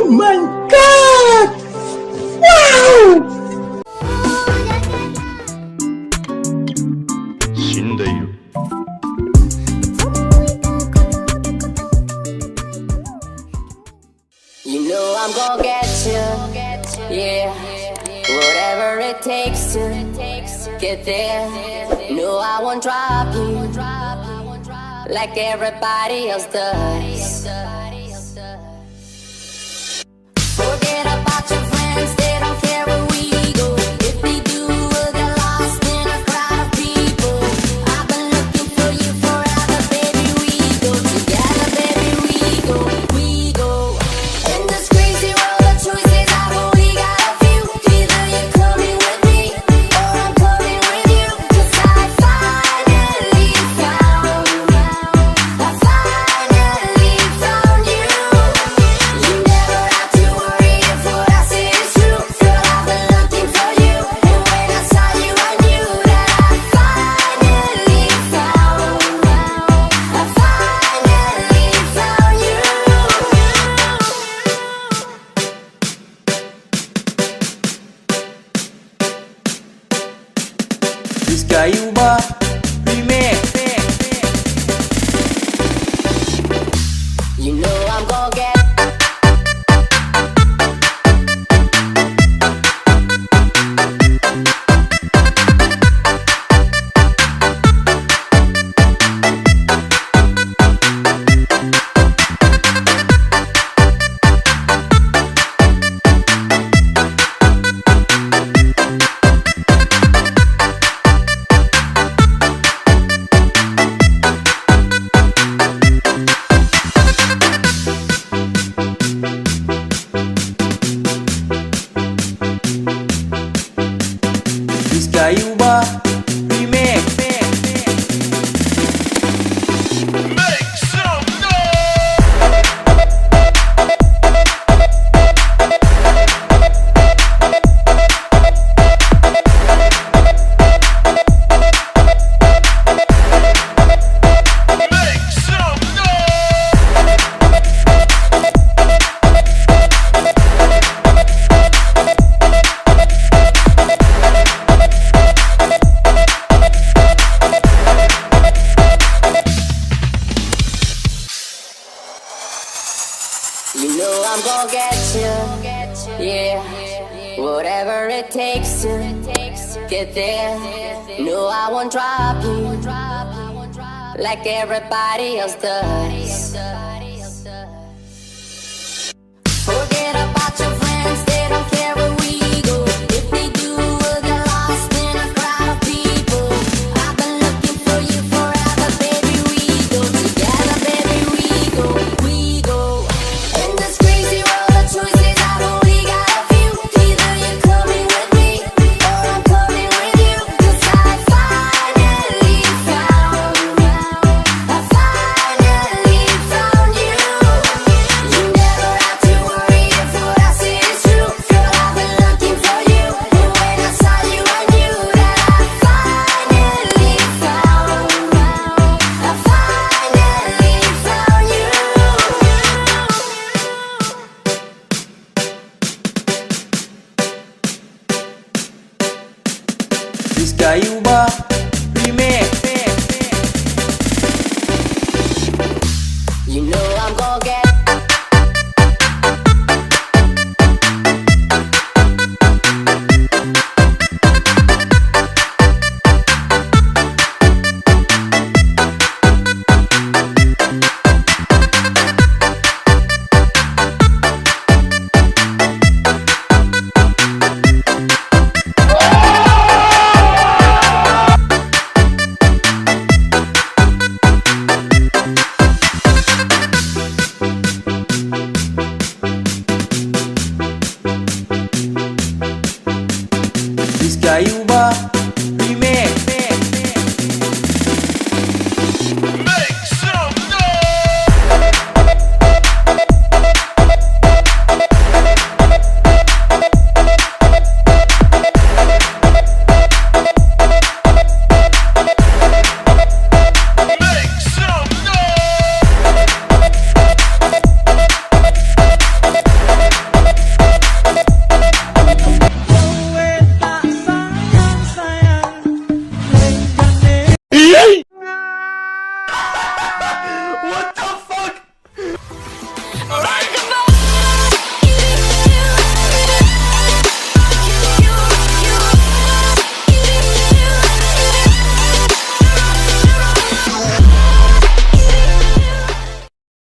Oh my god! Wow! 死んでいる You know I'm gonna get you, yeah. Whatever it takes to get there. No, I won't drop you like everybody else does. Forget about your friends, they don't care where we go. If they do, we'll get lost in a crowd of people. I've been looking for you forever, baby. We go together, baby. We go. In this crazy world of choices, I've only got a few. Either you're coming with me, or I'm coming with you. 'Cause I finally found you. You never have to worry if what I say is true. Girl, I've been looking for you, and when I saw you, I knew that I finally found you. Rizka Yuba Remix. You know I'm gonna get. Rizka Yuba Remix. Make some You know I'm gonna get you, yeah. Whatever it takes to get there. No, I won't drop you like everybody else does.